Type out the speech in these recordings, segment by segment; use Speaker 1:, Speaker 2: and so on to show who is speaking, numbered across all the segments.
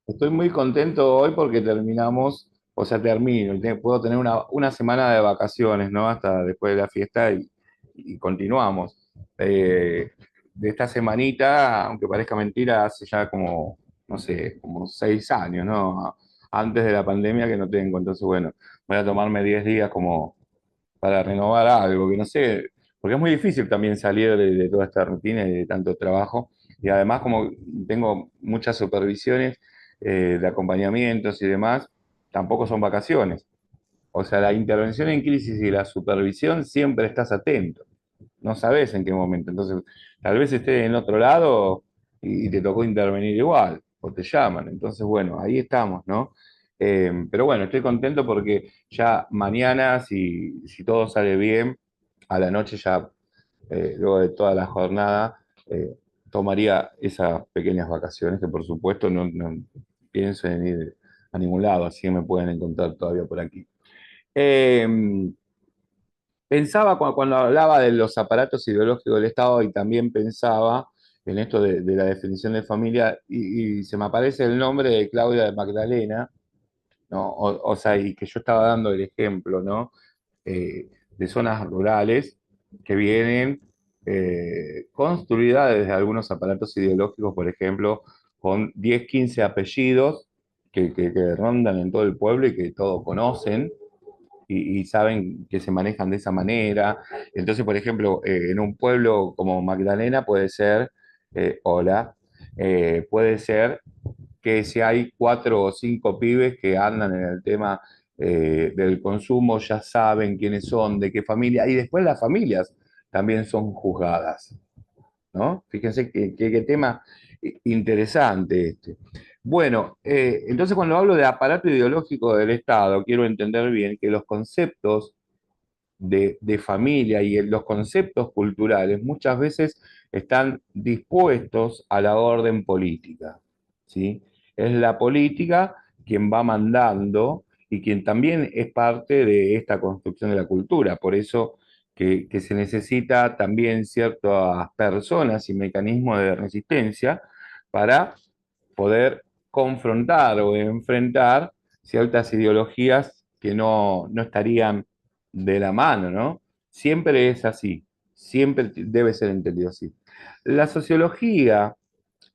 Speaker 1: Estoy muy contento hoy porque terminamos, o sea, termino, y puedo tener una semana de vacaciones, ¿no? Hasta después de la fiesta y continuamos. De esta semanita, aunque parezca mentira, hace ya como, no sé, como 6 años, ¿no? Antes de la pandemia que no tengo, entonces bueno, voy a tomarme 10 días como para renovar algo, que no sé, porque es muy difícil también salir de toda esta rutina y de tanto trabajo. Y además, como tengo muchas supervisiones de acompañamientos y demás, tampoco son vacaciones. O sea, la intervención en crisis y la supervisión siempre estás atento, no sabes en qué momento. Entonces, tal vez estés en otro lado y te tocó intervenir igual, o te llaman. Entonces, bueno, ahí estamos, ¿no? Pero bueno, estoy contento porque ya mañana, si todo sale bien, a la noche ya, luego de toda la jornada, tomaría esas pequeñas vacaciones que por supuesto no pienso en ir a ningún lado, así que me pueden encontrar todavía por aquí. Eh, Pensaba cuando hablaba de los aparatos ideológicos del Estado y también pensaba en esto de la definición de familia y se me aparece el nombre de Claudia de Magdalena, ¿no? O sea, y que yo estaba dando el ejemplo, ¿no? De zonas rurales que vienen construidas desde algunos aparatos ideológicos, por ejemplo, con 10 15 apellidos que rondan en todo el pueblo y que todos conocen y saben que se manejan de esa manera. Entonces, por ejemplo, en un pueblo como Magdalena puede ser, hola, puede ser que si hay 4 o 5 pibes que andan en el tema del consumo, ya saben quiénes son, de qué familia, y después las familias también son juzgadas, ¿no? Fíjense qué tema interesante este. Bueno, entonces cuando hablo de aparato ideológico del Estado, quiero entender bien que los conceptos de familia y los conceptos culturales muchas veces están dispuestos a la orden política, ¿sí? Es la política quien va mandando y quien también es parte de esta construcción de la cultura. Por eso que se necesita también ciertas personas y mecanismos de resistencia para poder confrontar o enfrentar ciertas ideologías que no estarían de la mano, ¿no? Siempre es así, siempre debe ser entendido así. La sociología,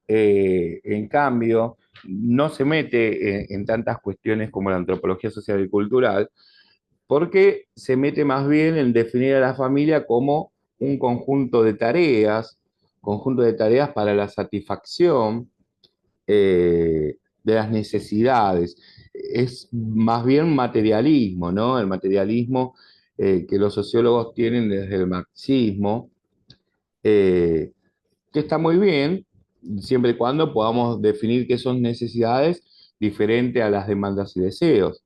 Speaker 1: en cambio, no se mete en tantas cuestiones como la antropología social y cultural, porque se mete más bien en definir a la familia como un conjunto de tareas para la satisfacción de las necesidades. Es más bien materialismo, ¿no? El materialismo que los sociólogos tienen desde el marxismo, eh, que está muy bien, siempre y cuando podamos definir qué son necesidades diferentes a las demandas y deseos.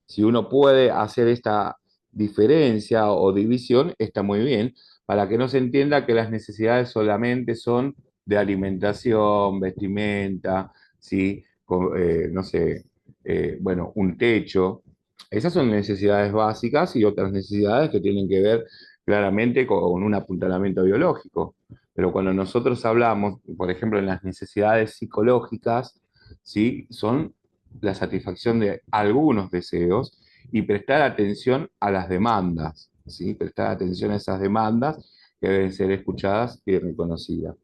Speaker 1: Si uno puede hacer esta diferencia o división, está muy bien, para que no se entienda que las necesidades solamente son de alimentación, vestimenta, ¿sí? No sé, bueno, un techo. Esas son necesidades básicas y otras necesidades que tienen que ver claramente con un apuntalamiento biológico. Pero cuando nosotros hablamos, por ejemplo, en las necesidades psicológicas, ¿sí? Son la satisfacción de algunos deseos y prestar atención a las demandas, ¿sí? Prestar atención a esas demandas que deben ser escuchadas y reconocidas.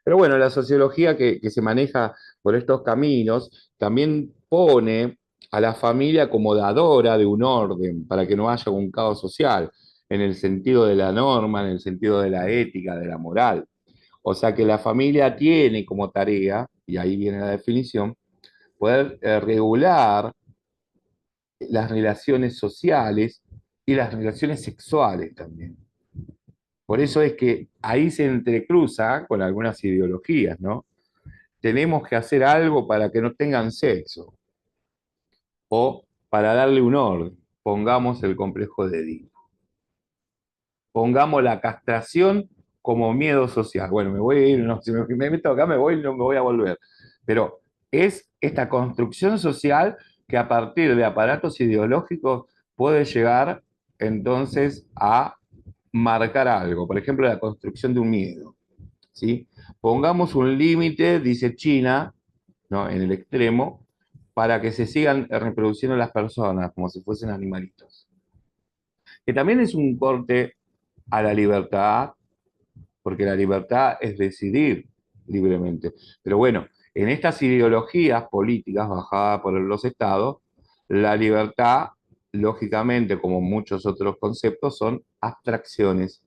Speaker 1: Pero bueno, la sociología que se maneja por estos caminos también pone a la familia como dadora de un orden para que no haya un caos social, en el sentido de la norma, en el sentido de la ética, de la moral. O sea que la familia tiene como tarea, y ahí viene la definición, poder regular las relaciones sociales y las relaciones sexuales también. Por eso es que ahí se entrecruza con algunas ideologías, ¿no? Tenemos que hacer algo para que no tengan sexo o para darle un orden. Pongamos el complejo de Edipo. Pongamos la castración como miedo social. Bueno, me voy a ir, no, si me meto acá me voy, no me voy a volver. Pero es esta construcción social que a partir de aparatos ideológicos puede llegar entonces a marcar algo. Por ejemplo, la construcción de un miedo. ¿Sí? Pongamos un límite, dice China, ¿no? En el extremo, para que se sigan reproduciendo las personas como si fuesen animalitos. Que también es un corte a la libertad, porque la libertad es decidir libremente. Pero bueno, en estas ideologías políticas bajadas por los estados, la libertad, lógicamente, como muchos otros conceptos, son abstracciones.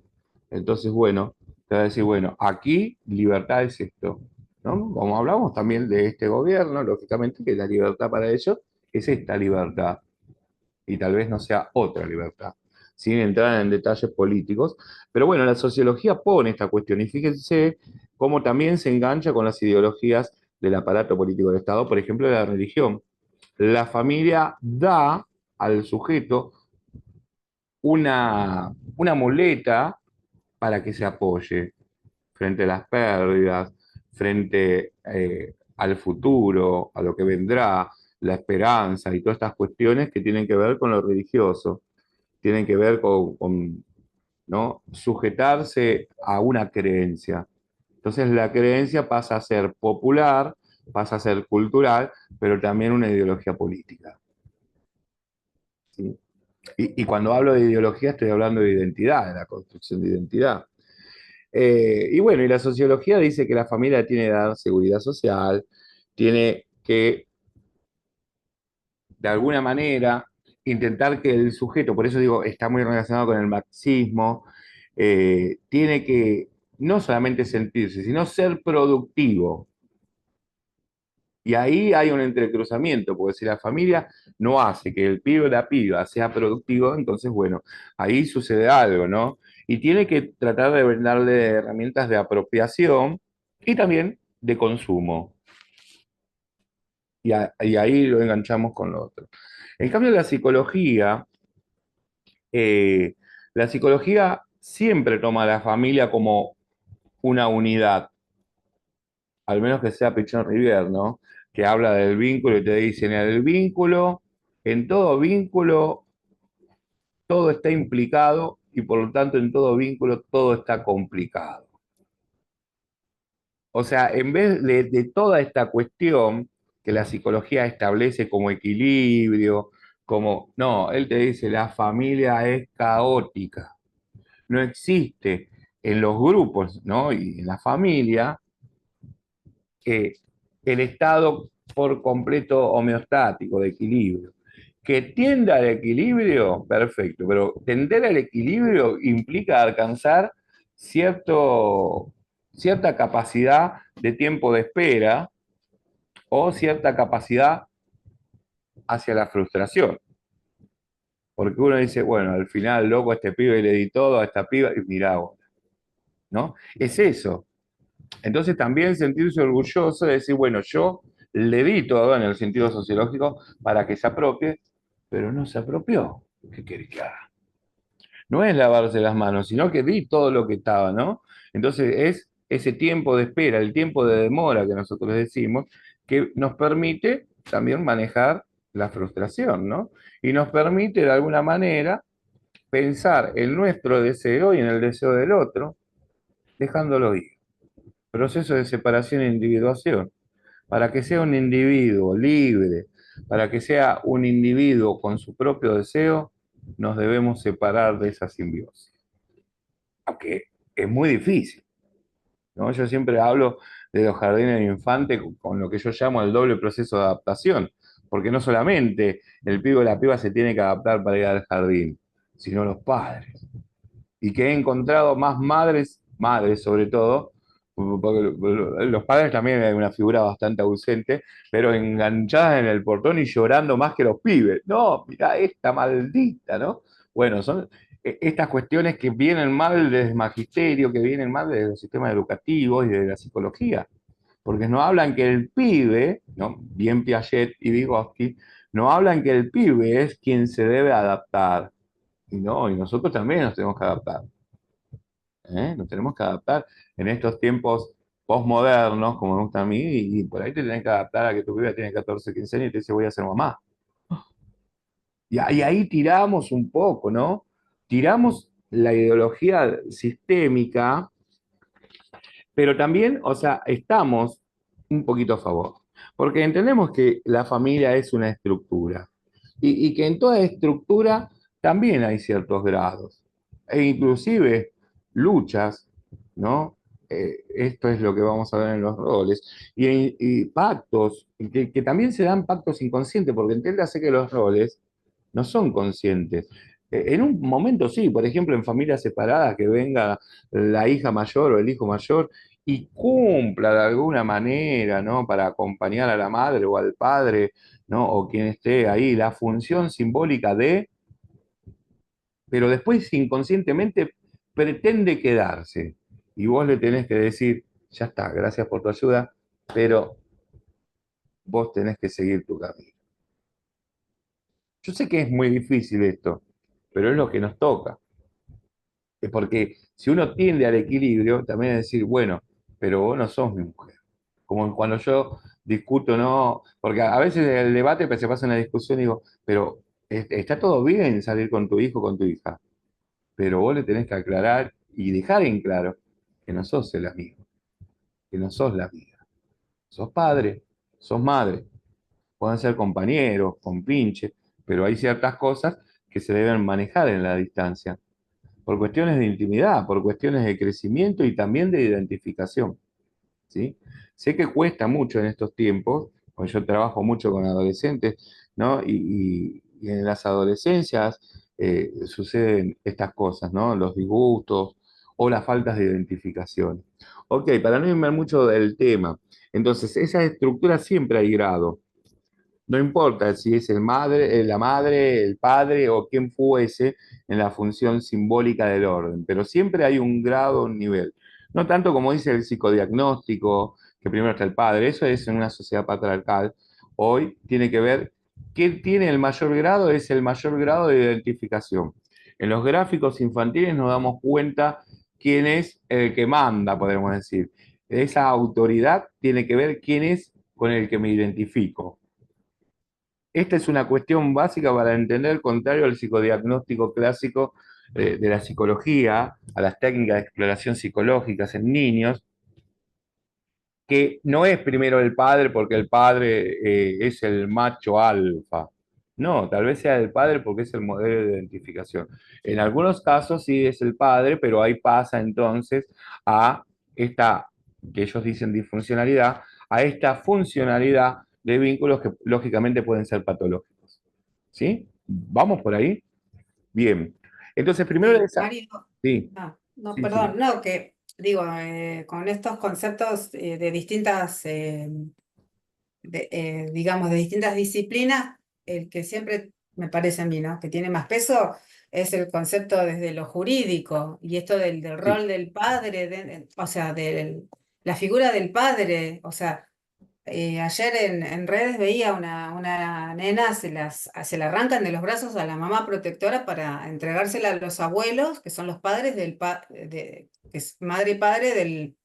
Speaker 1: Entonces, bueno, te va a decir, bueno, aquí libertad es esto, ¿no? Como hablamos también de este gobierno, lógicamente que la libertad para ellos es esta libertad y tal vez no sea otra libertad, sin entrar en detalles políticos. Pero bueno, la sociología pone esta cuestión y fíjense cómo también se engancha con las ideologías del aparato político del Estado, por ejemplo, de la religión. La familia da al sujeto una muleta para que se apoye frente a las pérdidas, frente al futuro, a lo que vendrá, la esperanza y todas estas cuestiones que tienen que ver con lo religioso, tienen que ver con, ¿no? Sujetarse a una creencia. Entonces la creencia pasa a ser popular, pasa a ser cultural, pero también una ideología política. ¿Sí? Y cuando hablo de ideología estoy hablando de identidad, de la construcción de identidad. Y bueno, y la sociología dice que la familia tiene que dar seguridad social, tiene que, de alguna manera, intentar que el sujeto, por eso digo, está muy relacionado con el marxismo, tiene que no solamente sentirse, sino ser productivo. Y ahí hay un entrecruzamiento, porque si la familia no hace que el pibe o la piba sea productivo, entonces, bueno, ahí sucede algo, ¿no? Y tiene que tratar de brindarle herramientas de apropiación y también de consumo. Y ahí lo enganchamos con lo otro. En cambio, eh, la psicología siempre toma a la familia como una unidad, al menos que sea Pichon Rivière, ¿no? Que habla del vínculo y te dicen, en el vínculo, en todo vínculo, todo está implicado y por lo tanto en todo vínculo todo está complicado. O sea, en vez de toda esta cuestión que la psicología establece como equilibrio, como, no, él te dice, la familia es caótica, no existe en los grupos, ¿no? Y en la familia que el estado por completo homeostático, de equilibrio. Que tienda al equilibrio, perfecto, pero tender al equilibrio implica alcanzar cierta capacidad de tiempo de espera o cierta capacidad hacia la frustración. Porque uno dice, bueno, al final, loco, a este pibe le di todo, a esta piba, y mirá, ¿no? Es eso. Entonces también sentirse orgulloso de decir, bueno, yo le di todo en el sentido sociológico para que se apropie, pero no se apropió. ¿Qué querés que haga? No es lavarse las manos, sino que di todo lo que estaba, ¿no? Entonces es ese tiempo de espera, el tiempo de demora que nosotros decimos, que nos permite también manejar la frustración, ¿no? Y nos permite de alguna manera pensar en nuestro deseo y en el deseo del otro, dejándolo ir. Proceso de separación e individuación. Para que sea un individuo libre, para que sea un individuo con su propio deseo, nos debemos separar de esa simbiosis. Aunque es muy difícil, ¿no? Yo siempre hablo de los jardines de infantes con lo que yo llamo el doble proceso de adaptación, porque no solamente el pibe o la piba se tiene que adaptar para ir al jardín, sino los padres. Y que he encontrado más madres sobre todo, porque los padres también hay una figura bastante ausente, pero enganchadas en el portón y llorando más que los pibes. No, mirá esta maldita, ¿no? Bueno, son estas cuestiones que vienen mal desde el magisterio, que vienen mal desde los sistemas educativos y de la psicología, porque no hablan que el pibe, ¿no? Bien Piaget y Vygotsky, no hablan que el pibe es quien se debe adaptar, y no, y nosotros también nos tenemos que adaptar. ¿Eh? Nos tenemos que adaptar en estos tiempos postmodernos, como me gusta a mí, y por ahí te tenés que adaptar a que tu piba tiene 14 15 años y te dice voy a ser mamá. Y ahí tiramos un poco, ¿no? Tiramos la ideología sistémica, pero también, o sea, estamos un poquito a favor. Porque entendemos que la familia es una estructura y que en toda estructura también hay ciertos grados e inclusive luchas, ¿no? Esto es lo que vamos a ver en los roles y pactos, que también se dan pactos inconscientes, porque entiéndase que los roles no son conscientes. En un momento sí, por ejemplo, en familias separadas, que venga la hija mayor o el hijo mayor y cumpla de alguna manera, ¿no? Para acompañar a la madre o al padre, ¿no? O quien esté ahí, la función simbólica de, pero después inconscientemente pretende quedarse. Y vos le tenés que decir, ya está, gracias por tu ayuda, pero vos tenés que seguir tu camino. Yo sé que es muy difícil esto, pero es lo que nos toca. Es porque si uno tiende al equilibrio, también es decir, bueno, pero vos no sos mi mujer. Como cuando yo discuto, ¿no? Porque a veces en el debate pues, se pasa una discusión y digo, pero está todo bien salir con tu hijo o con tu hija, pero vos le tenés que aclarar y dejar en claro que no sos el amigo, que no sos la amiga. Sos padre, sos madre, pueden ser compañeros, compinches, pero hay ciertas cosas que se deben manejar en la distancia por cuestiones de intimidad, por cuestiones de crecimiento y también de identificación, ¿sí? Sé que cuesta mucho en estos tiempos, porque yo trabajo mucho con adolescentes, ¿no? Y en las adolescencias suceden estas cosas, ¿no? Los disgustos o las faltas de identificación. Ok, para no irme mucho del tema, entonces, esa estructura siempre hay grado. No importa si es la madre, el padre o quien fuese en la función simbólica del orden, pero siempre hay un grado, un nivel. No tanto como dice el psicodiagnóstico, que primero está el padre, eso es en una sociedad patriarcal. Hoy tiene que ver qué tiene el mayor grado, es el mayor grado de identificación. En los gráficos infantiles nos damos cuenta quién es el que manda, podemos decir. Esa autoridad tiene que ver quién es con el que me identifico. Esta es una cuestión básica para entender, contrario al psicodiagnóstico clásico de la psicología, a las técnicas de exploración psicológicas en niños, que no es primero el padre porque el padre es el macho alfa. No, tal vez sea el padre porque es el modelo de identificación. En algunos casos sí es el padre, pero ahí pasa entonces a esta, que ellos dicen disfuncionalidad, a esta funcionalidad de vínculos que lógicamente pueden ser patológicos. ¿Sí? ¿Vamos por ahí? Bien. Entonces, primero de esa...
Speaker 2: Mario,
Speaker 1: Sí,
Speaker 2: no,
Speaker 1: sí, sí.
Speaker 2: perdón, no, que digo, con estos conceptos de distintas, digamos, de distintas disciplinas, el que siempre me parece a mí, ¿no? Que tiene más peso es el concepto desde lo jurídico y esto del
Speaker 1: Sí.
Speaker 2: rol del padre, o sea, la figura del padre, o sea. Ayer en redes veía una nena, se la arrancan de los brazos a la mamá protectora para entregársela a los abuelos, que son los padres que es madre y padre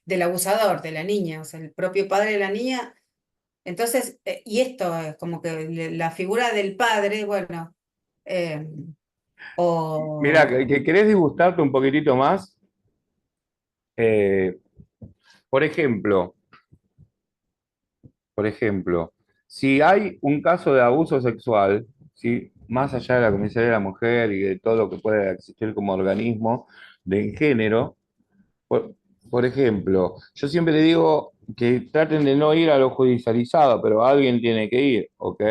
Speaker 2: del abusador, de la niña, o sea, el propio padre de la niña. Entonces, y esto es como que la figura del padre, bueno, eh,
Speaker 1: Mira,
Speaker 2: o
Speaker 1: que querés disgustarte un poquitito más. Eh, por ejemplo, por ejemplo, si hay un caso de abuso sexual, ¿sí? Más allá de la comisaría de la mujer y de todo lo que puede existir como organismo de género, por, por ejemplo, yo siempre le digo que traten de no ir a lo judicializado, pero alguien tiene que ir, ¿ok?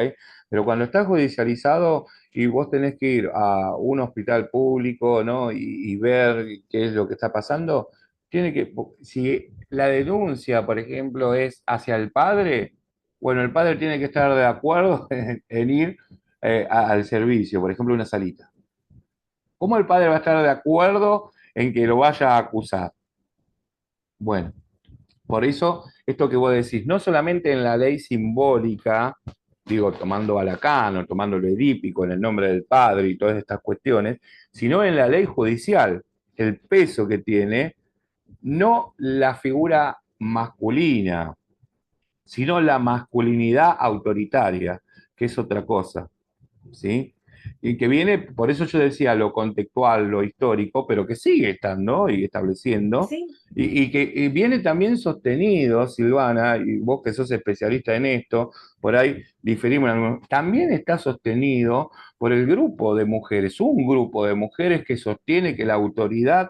Speaker 1: Pero cuando está judicializado y vos tenés que ir a un hospital público, ¿no? Y ver qué es lo que está pasando, tiene que, si la denuncia, por ejemplo, es hacia el padre, bueno, el padre tiene que estar de acuerdo en ir al servicio, por ejemplo, una salita. ¿Cómo el padre va a estar de acuerdo en que lo vaya a acusar? Bueno, por eso, esto que vos decís, no solamente en la ley simbólica, digo, tomando a Lacan o tomando lo edípico en el nombre del padre y todas estas cuestiones, sino en la ley judicial, el peso que tiene, no la figura masculina, sino la masculinidad autoritaria, que es otra cosa, ¿sí? y que viene, por eso yo decía lo contextual, lo histórico, pero que sigue estando y estableciendo,
Speaker 2: Sí,
Speaker 1: y que viene también sostenido, Silvana, y vos que sos especialista en esto, por ahí diferimos, también está sostenido por el grupo de mujeres, un grupo de mujeres que sostiene que la autoridad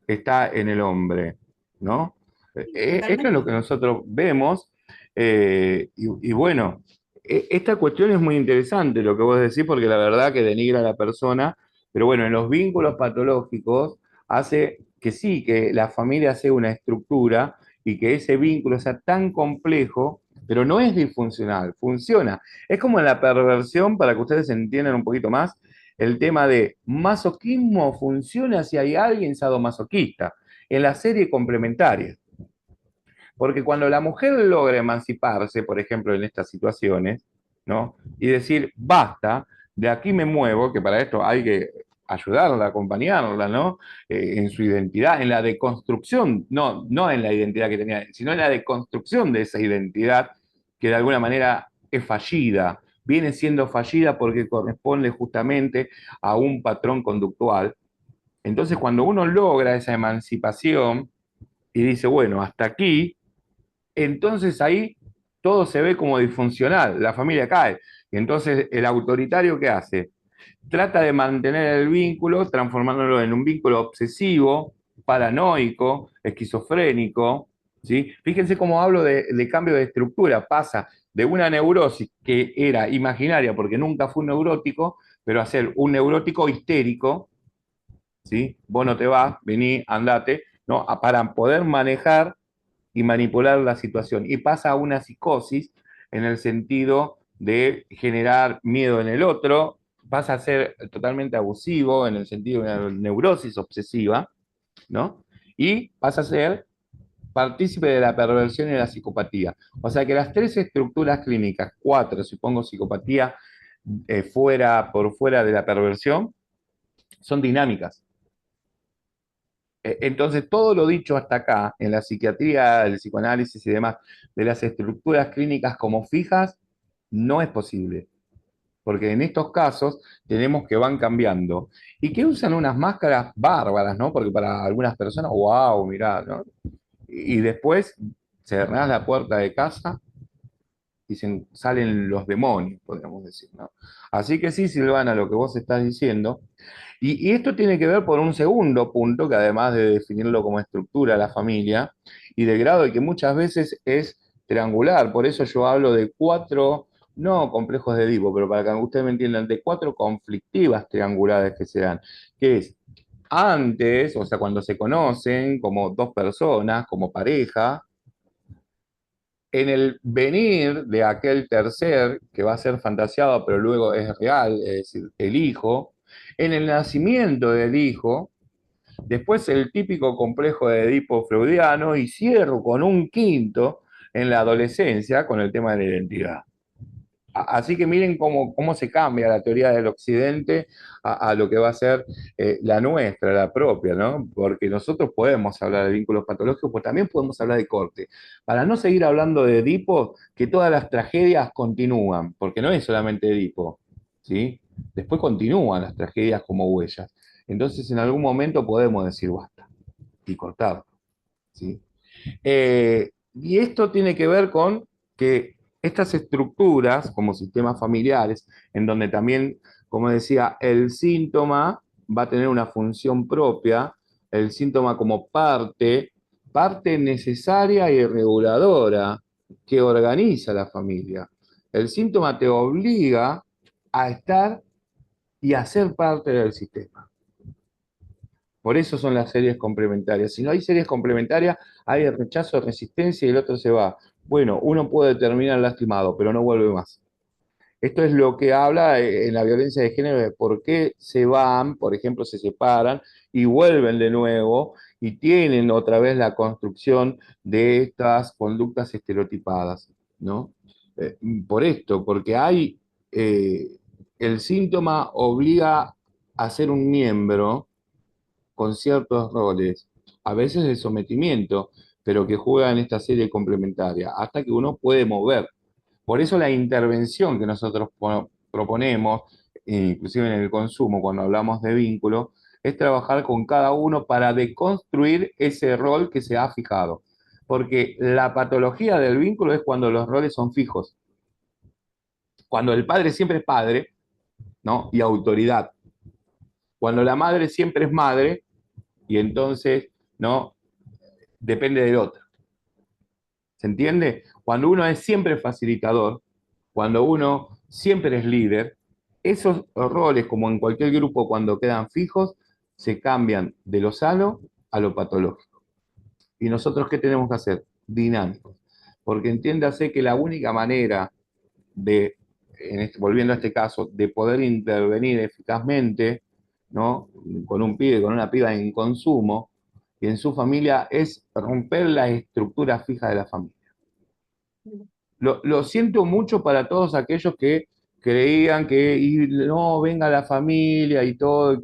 Speaker 1: está en el hombre, ¿no? Esto es lo
Speaker 2: totalmente.
Speaker 1: que nosotros vemos, y bueno, esta cuestión es muy interesante lo que vos decís, porque la verdad que denigra a la persona, pero bueno, en los vínculos patológicos hace que sí, que la familia sea una estructura y que ese vínculo sea tan complejo, pero no es disfuncional, funciona. Es como en la perversión, para que ustedes entiendan un poquito más, el tema de masoquismo funciona si hay alguien sadomasoquista, en la serie complementaria. Porque cuando la mujer logra emanciparse, por ejemplo, en estas situaciones, ¿no? Y decir, basta, de aquí me muevo, que para esto hay que ayudarla, acompañarla, ¿no? En su identidad, en la deconstrucción, no en la identidad que tenía, sino en la deconstrucción de esa identidad que de alguna manera es fallida, viene siendo fallida porque corresponde justamente a un patrón conductual. Entonces, cuando uno logra esa emancipación y dice, bueno, hasta aquí, entonces ahí todo se ve como disfuncional, la familia cae. Y entonces el autoritario, ¿qué hace? Trata de mantener el vínculo, transformándolo en un vínculo obsesivo, paranoico, esquizofrénico, ¿sí? Fíjense cómo hablo de cambio de estructura, pasa de una neurosis que era imaginaria porque nunca fue un neurótico, pero a ser un neurótico histérico, ¿sí? Vos no te vas, vení, andate, ¿no? Para poder manejar y manipular la situación. Y pasa a una psicosis en el sentido de generar miedo en el otro, pasa a ser totalmente abusivo en el sentido de una neurosis obsesiva, ¿no? Y pasa a ser partícipe de la perversión y la psicopatía. O sea que las tres estructuras clínicas, cuatro, supongo psicopatía por fuera de la perversión, son dinámicas. Entonces, todo lo dicho hasta acá, en la psiquiatría, el psicoanálisis y demás, de las estructuras clínicas como fijas, no es posible. Porque en estos casos tenemos que van cambiando. Y que usan unas máscaras bárbaras, ¿no? Porque para algunas personas, wow, mirá, ¿no? Y después cerrás la puerta de casa y salen los demonios, podríamos decir, ¿no? Así que sí, Silvana, lo que vos estás diciendo. Y esto tiene que ver por un segundo punto, que además de definirlo como estructura la familia, y de grado de que muchas veces es triangular. Por eso yo hablo de cuatro, no complejos de Edipo, pero para que ustedes me entiendan, de cuatro conflictivas triangulares que se dan, que es antes, o sea, cuando se conocen como dos personas, como pareja, en el venir de aquel tercer, que va a ser fantaseado, pero luego es real, es decir, el hijo, en el nacimiento del hijo, después el típico complejo de Edipo freudiano, y cierro con un quinto en la adolescencia con el tema de la identidad. Así que miren cómo se cambia la teoría del occidente a lo que va a ser la nuestra, la propia, ¿no? Porque nosotros podemos hablar de vínculos patológicos, pues también podemos hablar de corte. Para no seguir hablando de Edipo, que todas las tragedias continúan, porque no es solamente Edipo, ¿sí? Después continúan las tragedias como huellas. Entonces en algún momento podemos decir basta y cortar, ¿sí? Y esto tiene que ver con que estas estructuras, como sistemas familiares, en donde también, como decía, el síntoma va a tener una función propia, el síntoma como parte necesaria y reguladora que organiza la familia. El síntoma te obliga a estar y a ser parte del sistema. Por eso son las series complementarias. Si no hay series complementarias, hay rechazo, resistencia y el otro se va. Bueno, uno puede terminar lastimado, pero no vuelve más. Esto es lo que habla en la violencia de género de por qué se van, por ejemplo, se separan y vuelven de nuevo y tienen otra vez la construcción de estas conductas estereotipadas, ¿no? Eh, por esto, porque eh, el síntoma obliga a ser un miembro con ciertos roles, a veces de sometimiento, pero que juega en esta serie complementaria, hasta que uno puede mover. Por eso la intervención que nosotros proponemos inclusive en el consumo, cuando hablamos de vínculo, es trabajar con cada uno para deconstruir ese rol que se ha fijado. Porque la patología del vínculo es cuando los roles son fijos. Cuando el padre siempre es padre, ¿no? Y autoridad. Cuando la madre siempre es madre y entonces, ¿no? Depende del otro. ¿Se entiende? Cuando uno es siempre facilitador, cuando uno siempre es líder, esos roles, como en cualquier grupo, cuando quedan fijos, se cambian de lo sano a lo patológico. ¿Y nosotros qué tenemos que hacer? Dinámicos. Porque entiéndase que la única manera de, volviendo a este caso, de poder intervenir eficazmente, ¿no? Con un pibe, con una piba en consumo y en su familia, es romper la estructura fija de la familia. Lo siento mucho para todos aquellos que creían que y no venga la familia y todo.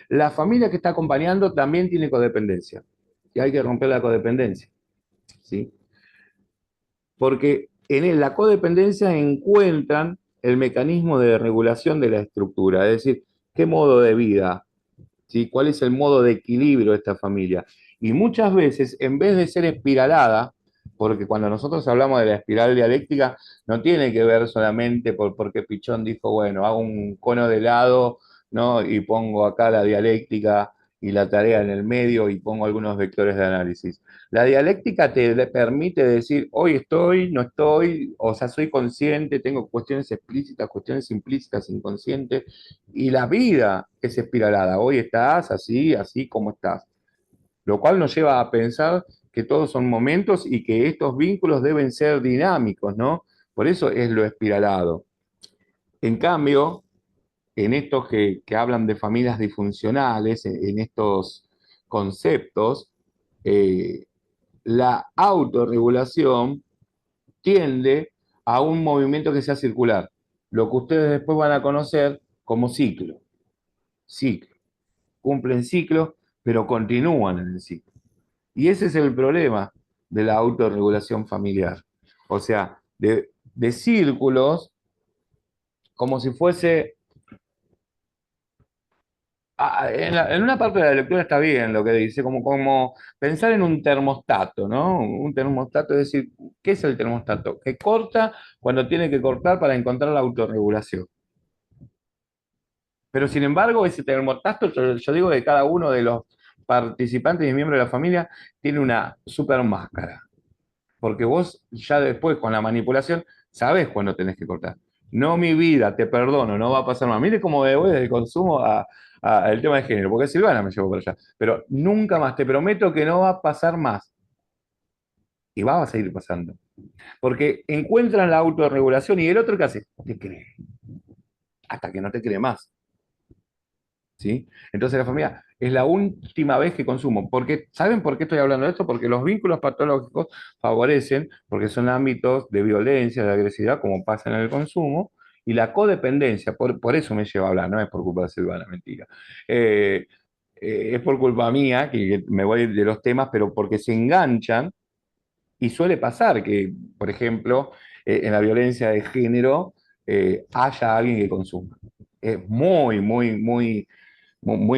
Speaker 1: La familia que está acompañando también tiene codependencia y hay que romper la codependencia, ¿sí? Porque en la codependencia encuentran el mecanismo de regulación de la estructura, es decir, qué modo de vida, ¿sí? ¿Cuál es el modo de equilibrio de esta familia? Y muchas veces, en vez de ser espiralada, porque cuando nosotros hablamos de la espiral dialéctica, no tiene que ver solamente porque Pichón dijo, bueno, hago un cono de helado, ¿no? Y pongo acá la dialéctica y la tarea en el medio y pongo algunos vectores de análisis. La dialéctica te permite decir, hoy estoy, no estoy, o sea, soy consciente, tengo cuestiones explícitas, cuestiones implícitas, inconscientes, y la vida es espiralada. Hoy estás así, así como estás. Lo cual nos lleva a pensar que todos son momentos y que estos vínculos deben ser dinámicos, ¿no? Por eso es lo espiralado. En cambio, en estos que hablan de familias disfuncionales, en estos conceptos, eh, la autorregulación tiende a un movimiento que sea circular, lo que ustedes después van a conocer como ciclo. Ciclo. Cumplen ciclos, pero continúan en el ciclo. Y ese es el problema de la autorregulación familiar. O sea, de círculos como si fuese en una parte de la lectura está bien lo que dice, como pensar en un termostato, ¿no? Un termostato, es decir, ¿qué es el termostato? Que corta cuando tiene que cortar para encontrar la autorregulación. Pero sin embargo, ese termostato, yo digo que cada uno de los participantes y miembros de la familia tiene una super máscara. Porque vos ya después con la manipulación sabés cuándo tenés que cortar. No, mi vida, te perdono, no va a pasar más. Mire cómo me voy del consumo al tema de género, porque Silvana me llevó por allá. Pero nunca más, te prometo que no va a pasar más. Y va a seguir pasando. Porque encuentran la autorregulación y el otro que hace, te cree. Hasta que no te cree más. ¿Sí? Entonces la familia es la última vez que consumo. Porque, ¿saben por qué estoy hablando de esto? Porque los vínculos patológicos favorecen, porque son ámbitos de violencia, de agresividad, como pasa en el consumo, y la codependencia, por eso me lleva a hablar, no es por culpa de Silvana, mentira. Eh, es por culpa mía, que me voy de los temas, pero porque se enganchan y suele pasar que, por ejemplo, en la violencia de género haya alguien que consuma. Es muy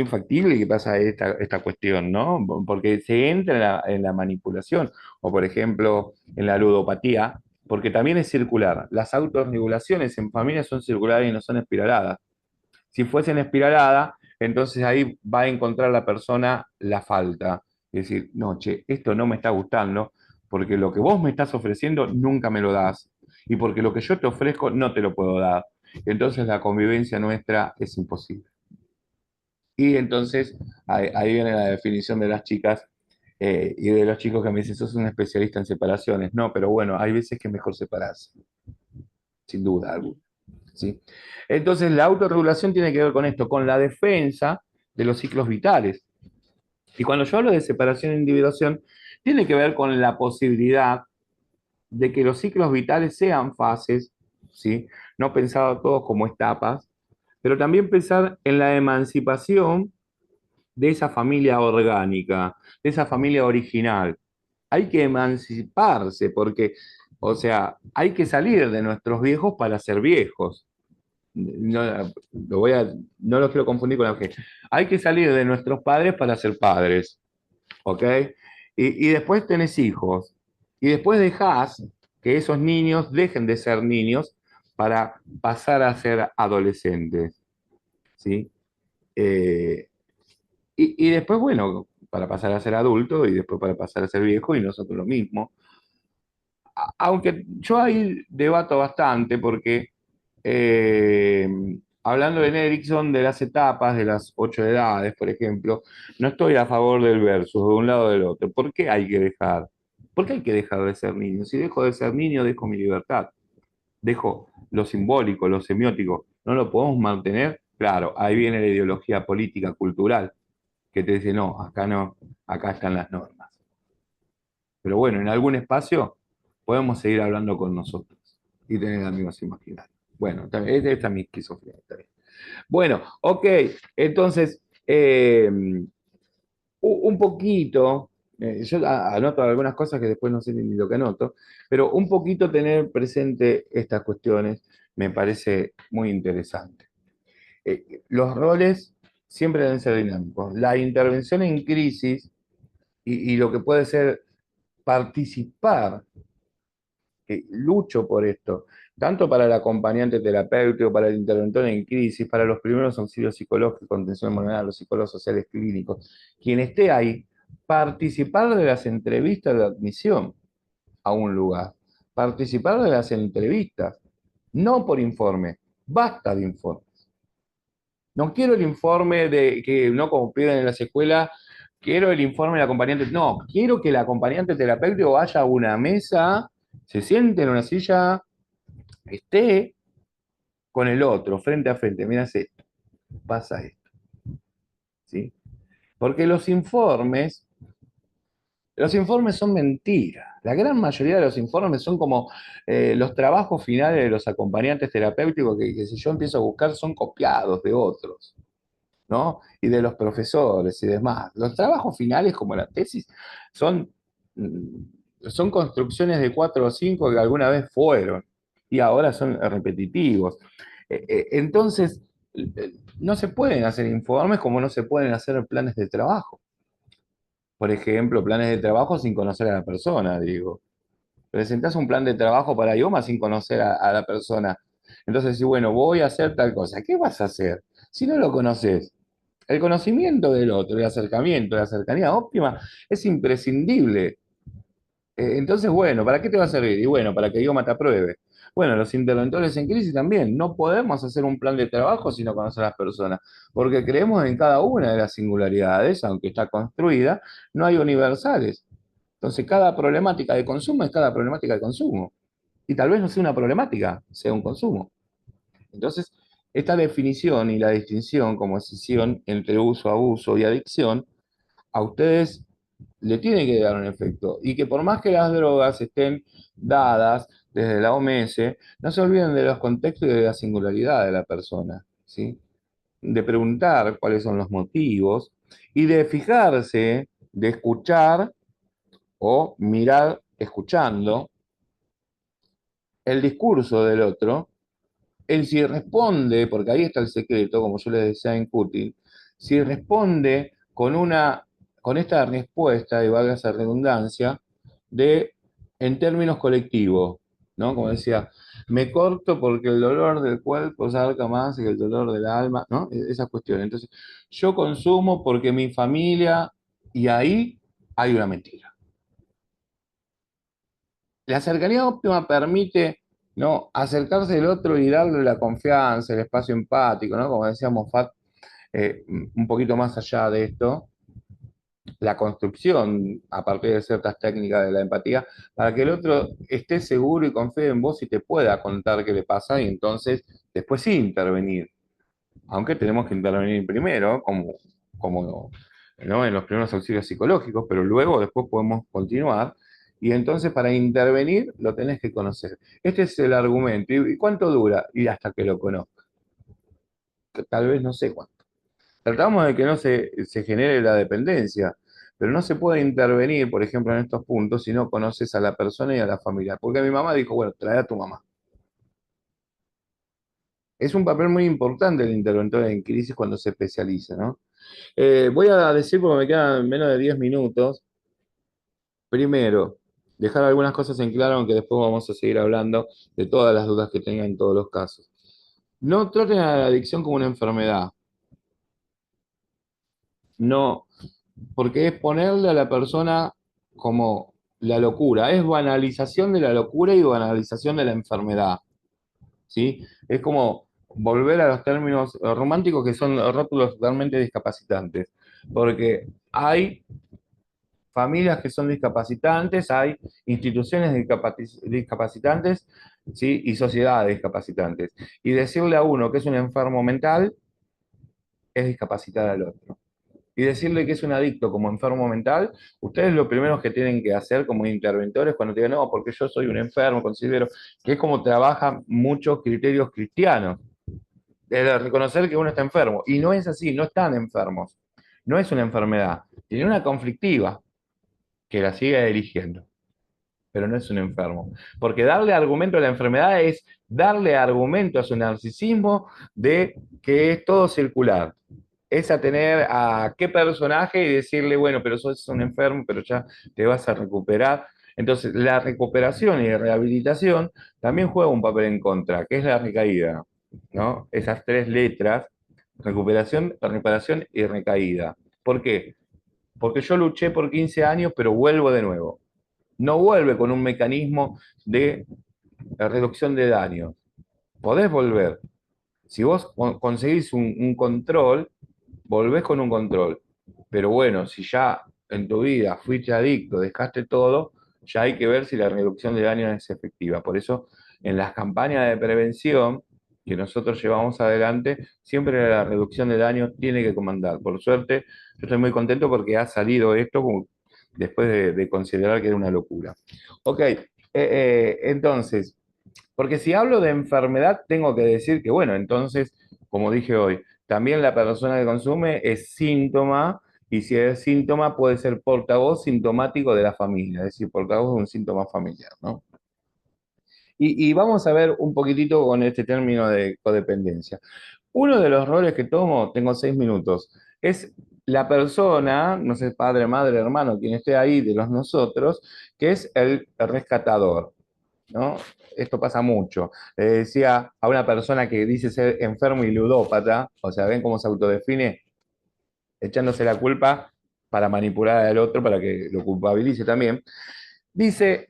Speaker 1: factible que pasa esta cuestión, ¿no? Porque se entra en la manipulación, o por ejemplo, en la ludopatía, porque también es circular. Las autorregulaciones en familia son circulares y no son espiraladas. Si fuesen espiraladas, entonces ahí va a encontrar la persona la falta. Es decir, no, che, esto no me está gustando, porque lo que vos me estás ofreciendo nunca me lo das, y porque lo que yo te ofrezco no te lo puedo dar. Entonces la convivencia nuestra es imposible. Y entonces ahí viene la definición de las chicas y de los chicos que me dicen, sos un especialista en separaciones. No, pero bueno, hay veces que es mejor separarse, sin duda alguna. ¿Sí? Entonces la autorregulación tiene que ver con esto, con la defensa de los ciclos vitales. Y cuando yo hablo de separación e individuación, tiene que ver con la posibilidad de que los ciclos vitales sean fases, ¿sí? No pensado todos como etapas, pero también pensar en la emancipación de esa familia orgánica, de esa familia original. Hay que emanciparse porque, o sea, hay que salir de nuestros viejos para ser viejos. no, no lo quiero confundir con la que hay que salir de nuestros padres para ser padres, ¿ok? Y después tenés hijos, y después dejás que esos niños dejen de ser niños para pasar a ser adolescentes, ¿sí? Eh, y después, bueno, para pasar a ser adulto y después para pasar a ser viejo y nosotros lo mismo. Aunque yo ahí debato bastante porque eh, hablando en Erickson de las etapas, de las 8 edades, por ejemplo, no estoy a favor del versus de un lado o del otro. ¿Por qué hay que dejar? ¿Por qué hay que dejar de ser niño? Si dejo de ser niño, dejo mi libertad, dejo lo simbólico, lo semiótico. ¿No lo podemos mantener? Claro, ahí viene la ideología política, cultural, que te dice, no, acá no, acá están las normas. Pero bueno, en algún espacio podemos seguir hablando con nosotros y tener amigos imaginarios. Bueno, esta es mi esquizofrenia. Está bien. Bueno, ok, entonces, un poquito, yo anoto algunas cosas que después no sé ni lo que anoto, pero un poquito tener presente estas cuestiones me parece muy interesante. Los roles siempre deben ser dinámicos. La intervención en crisis y lo que puede ser participar lucho por esto, tanto para el acompañante terapéutico, para el interventor en crisis, para los primeros auxilios psicológicos, contención emocional, los psicólogos sociales clínicos, quien esté ahí, participar de las entrevistas de admisión a un lugar, participar de las entrevistas, no por informe, basta de informe. No quiero el informe de que no como piden en las escuelas, quiero el informe del acompañante. No, quiero que el acompañante terapéutico vaya a una mesa, se siente en una silla, esté con el otro, frente a frente. Mira esto, pasa esto, ¿sí? Porque los informes son mentiras. La gran mayoría de los informes son como los trabajos finales de los acompañantes terapéuticos que si yo empiezo a buscar son copiados de otros. ¿No? Y de los profesores y demás. Los trabajos finales, como la tesis, son, son construcciones de 4 o 5 que alguna vez fueron y ahora son repetitivos. Entonces, no se pueden hacer informes como no se pueden hacer planes de trabajo. Por ejemplo, planes de trabajo sin conocer a la persona, digo. Presentás un plan de trabajo para IOMA sin conocer a la persona. Entonces, si bueno, voy a hacer tal cosa, ¿qué vas a hacer? Si no lo conoces, el conocimiento del otro, el acercamiento, la cercanía óptima es imprescindible. Entonces, bueno, ¿para qué te va a servir? Y bueno, para que IOMA te apruebe. Bueno, los interventores en crisis también. No podemos hacer un plan de trabajo si no conocer a las personas, porque creemos en cada una de las singularidades, aunque está construida, no hay universales. Entonces, cada problemática de consumo es cada problemática de consumo. Y tal vez no sea una problemática, sea un consumo. Entonces, esta definición y la distinción como decisión entre uso, abuso y adicción, a ustedes le tiene que dar un efecto. Y que por más que las drogas estén dadas desde la OMS, no se olviden de los contextos y de la singularidad de la persona, ¿sí? De preguntar cuáles son los motivos y de fijarse, de escuchar o mirar escuchando el discurso del otro, él si responde, porque ahí está el secreto, como yo les decía en Cutil, si responde con esta respuesta, y valga esa redundancia, de en términos colectivos, ¿no? Como decía, me corto porque el dolor del cuerpo se abarca más que el dolor del alma, ¿no? Esa cuestión. Entonces, yo consumo porque mi familia, y ahí hay una mentira. La cercanía óptima permite, ¿no? Acercarse al otro y darle la confianza, el espacio empático, ¿no? Como decíamos, Fat, un poquito más allá de esto, la construcción a partir de ciertas técnicas de la empatía, para que el otro esté seguro y confíe en vos y te pueda contar qué le pasa y entonces después sí intervenir. Aunque tenemos que intervenir primero, como ¿no? En los primeros auxilios psicológicos, pero luego después podemos continuar. Y entonces para intervenir lo tenés que conocer. Este es el argumento. ¿Y cuánto dura? Y hasta que lo conozca. Tal vez no sé cuánto. Tratamos de que no se genere la dependencia, pero no se puede intervenir, por ejemplo, en estos puntos si no conoces a la persona y a la familia. Porque mi mamá dijo, bueno, trae a tu mamá. Es un papel muy importante el interventor en crisis cuando se especializa, ¿no? Voy a decir, porque me quedan menos de 10 minutos, primero, dejar algunas cosas en claro, aunque después vamos a seguir hablando de todas las dudas que tengan en todos los casos. No traten a la adicción como una enfermedad, no, porque es ponerle a la persona como la locura, es banalización de la locura y banalización de la enfermedad, ¿sí? Es como volver a los términos románticos que son rótulos totalmente discapacitantes, porque hay familias que son discapacitantes, hay instituciones discapacitantes, ¿sí? Y sociedades discapacitantes. Y decirle a uno que es un enfermo mental es discapacitar al otro. Y decirle que es un adicto como enfermo mental, ustedes lo primero que tienen que hacer como interventores cuando te digan, no, porque yo soy un enfermo, considero que es como trabajan muchos criterios cristianos, de reconocer que uno está enfermo. Y no es así, no están enfermos. No es una enfermedad, tiene una conflictiva que la sigue eligiendo, pero no es un enfermo. Porque darle argumento a la enfermedad es darle argumento a su narcisismo de que es todo circular. Es a tener a qué personaje y decirle, bueno, pero sos un enfermo, pero ya te vas a recuperar. Entonces, la recuperación y la rehabilitación también juega un papel en contra, que es la recaída, ¿no? Esas tres letras, recuperación, reparación y recaída. ¿Por qué? Porque yo luché por 15 años, pero vuelvo de nuevo. No vuelve con un mecanismo de reducción de daño. Podés volver. Si vos conseguís un control, volvés con un control. Pero bueno, si ya en tu vida fuiste adicto, dejaste todo, ya hay que ver si la reducción de daño es efectiva. Por eso, en las campañas de prevención que nosotros llevamos adelante, siempre la reducción de daño tiene que comandar. Por suerte, yo estoy muy contento porque ha salido esto después de considerar que era una locura. Ok, entonces, porque si hablo de enfermedad, tengo que decir que, bueno, entonces, como dije hoy, también la persona que consume es síntoma, y si es síntoma, puede ser portavoz sintomático de la familia, es decir, portavoz de un síntoma familiar, ¿no? Y vamos a ver un poquitito con este término de codependencia. Uno de los roles que tomo, tengo 6 minutos, es la persona, no sé, padre, madre, hermano, quien esté ahí de los nosotros, que es el rescatador, ¿no? Esto pasa mucho. Le decía a una persona que dice ser enfermo y ludópata, o sea, ven cómo se autodefine, echándose la culpa para manipular al otro, para que lo culpabilice también. Dice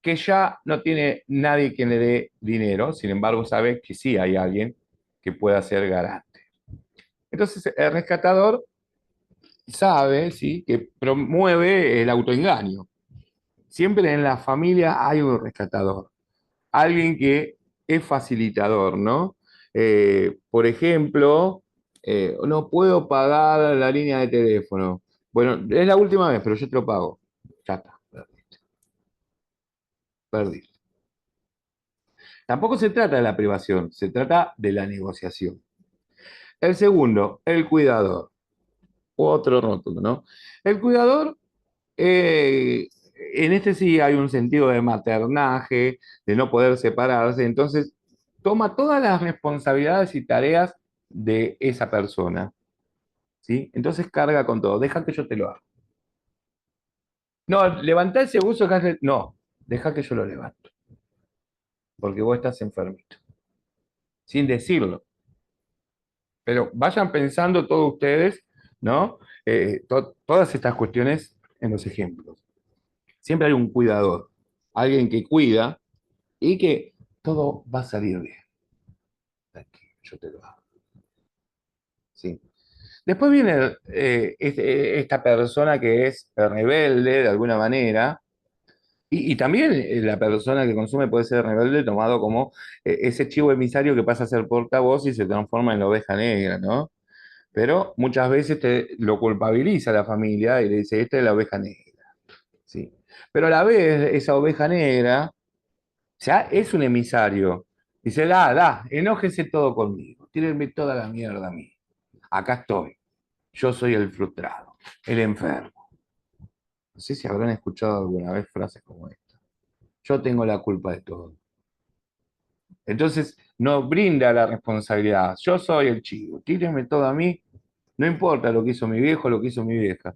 Speaker 1: que ya no tiene nadie quien le dé dinero, sin embargo sabe que sí hay alguien que pueda ser garante. Entonces el rescatador sabe, ¿sí?, que promueve el autoengaño. Siempre en la familia hay un rescatador, alguien que es facilitador, ¿no? Por ejemplo, no puedo pagar la línea de teléfono. Bueno, es la última vez, pero yo te lo pago. Ya está, perdí. Tampoco se trata de la privación, se trata de la negociación. El segundo, el cuidador. Otro rótulo, ¿no? El cuidador, eh, en este sí hay un sentido de maternaje, de no poder separarse, entonces toma todas las responsabilidades y tareas de esa persona, ¿sí? Entonces carga con todo, deja que yo te lo haga. No, levantá ese buzo que hace... No, deja que yo lo levanto, porque vos estás enfermito, sin decirlo. Pero vayan pensando todos ustedes, ¿no? Todas estas cuestiones en los ejemplos. Siempre hay un cuidador, alguien que cuida y que todo va a salir bien. Yo te lo hago. ¿Sí? Después viene esta persona que es rebelde de alguna manera, y también la persona que consume puede ser rebelde tomado como ese chivo emisario que pasa a ser portavoz y se transforma en la oveja negra, ¿no? Pero muchas veces lo culpabiliza la familia y le dice, esta es la oveja negra, ¿sí? Pero a la vez, esa oveja negra ya es un emisario. Dice, enójese todo conmigo, tírenme toda la mierda a mí. Acá estoy, yo soy el frustrado, el enfermo. No sé si habrán escuchado alguna vez frases como esta. Yo tengo la culpa de todo. Entonces, no brinda la responsabilidad. Yo soy el chivo, tírenme todo a mí, no importa lo que hizo mi viejo, lo que hizo mi vieja.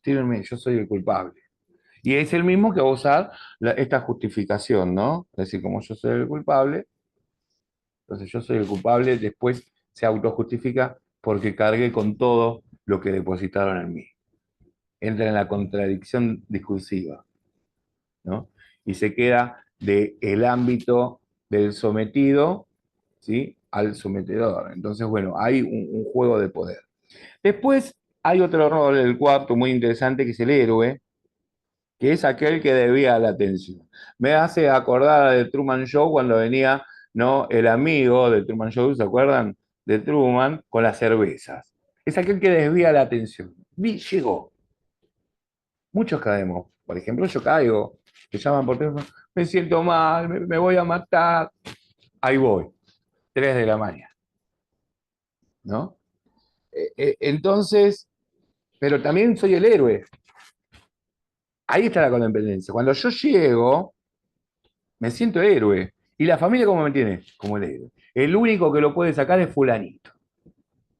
Speaker 1: Tírenme, yo soy el culpable. Y es el mismo que va a usar esta justificación, ¿no? Es decir, como yo soy el culpable, entonces yo soy el culpable, después se autojustifica porque cargué con todo lo que depositaron en mí. Entra en la contradicción discursiva, ¿no? Y se queda del ámbito del sometido, ¿sí? Al sometedor. Entonces, bueno, hay un juego de poder. Después hay otro rol, el cuarto, muy interesante, que es el héroe, que es aquel que debía la atención. Me hace acordar de Truman Show cuando venía, ¿no? El amigo de Truman Show, ¿se acuerdan? De Truman con las cervezas. Es aquel que desvía la atención. Llegó. Muchos caemos. Por ejemplo, yo caigo. Me llaman por teléfono. Me siento mal, me voy a matar. Ahí voy. 3 de la mañana, ¿no? Entonces, pero también soy el héroe. Ahí está la codependencia. Cuando yo llego, me siento héroe. ¿Y la familia cómo me tiene? Como el héroe. El único que lo puede sacar es fulanito.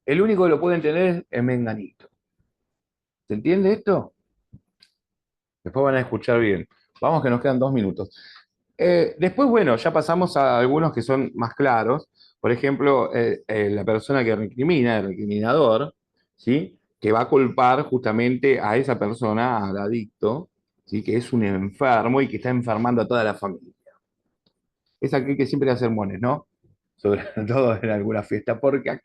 Speaker 1: El único que lo puede entender es menganito. ¿Se entiende esto? Después van a escuchar bien. Vamos que nos quedan 2 minutos. Después, bueno, ya pasamos a algunos que son más claros. Por ejemplo, la persona que recrimina, el recriminador, ¿sí? Que va a culpar justamente a esa persona, al adicto, ¿sí? Que es un enfermo y que está enfermando a toda la familia. Es aquel que siempre hace sermones, ¿no? Sobre todo en alguna fiesta. Porque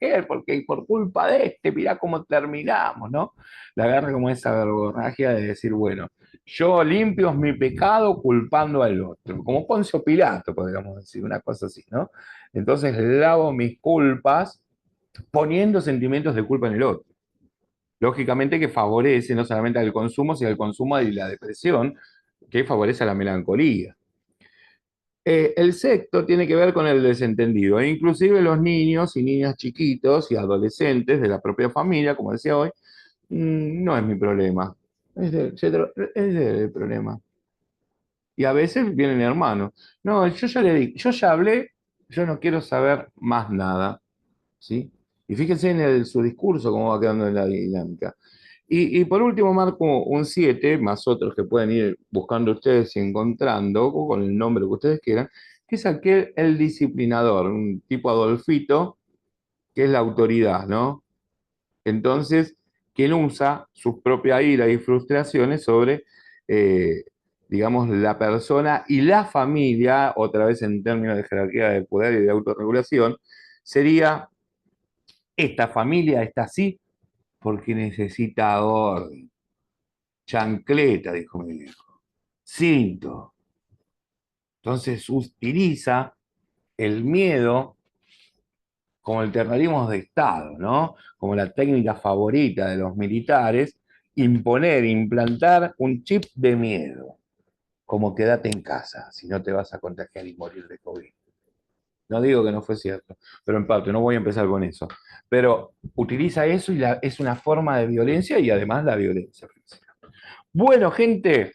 Speaker 1: por culpa de este, mirá cómo terminamos, ¿no? La agarra como esa verborragia de decir, bueno, yo limpio es mi pecado culpando al otro. Como Poncio Pilato, podríamos decir, una cosa así, ¿no? Entonces lavo mis culpas poniendo sentimientos de culpa en el otro. Lógicamente que favorece no solamente al consumo, sino al consumo y la depresión, que favorece a la melancolía. El sexto tiene que ver con el desentendido, e inclusive los niños y niñas chiquitos y adolescentes de la propia familia, como decía hoy, no es mi problema, es del problema. Y a veces vienen hermanos. No, yo ya le di, yo ya hablé, yo no quiero saber más nada, ¿sí? Y fíjense en su discurso cómo va quedando en la dinámica. Y por último, marco un 7 más otros que pueden ir buscando ustedes y encontrando, o con el nombre que ustedes quieran, que es aquel, el disciplinador, un tipo Adolfito, que es la autoridad, ¿no? Entonces, quien usa su propia ira y frustraciones sobre, eh, digamos, la persona y la familia, otra vez en términos de jerarquía de poder y de autorregulación, sería, esta familia está así porque necesita orden. Chancleta, dijo mi viejo. Cinto. Entonces utiliza el miedo como el terrorismo de Estado, ¿no? Como la técnica favorita de los militares, imponer, implantar un chip de miedo, como quédate en casa, si no te vas a contagiar y morir de COVID. No digo que no fue cierto, pero en parte, no voy a empezar con eso. Pero utiliza eso y es una forma de violencia y además la violencia física. Bueno, gente,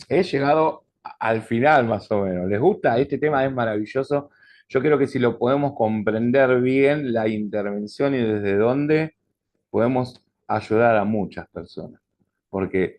Speaker 1: he llegado al final más o menos. ¿Les gusta? Este tema es maravilloso. Yo creo que si lo podemos comprender bien, la intervención y desde dónde podemos ayudar a muchas personas. Porque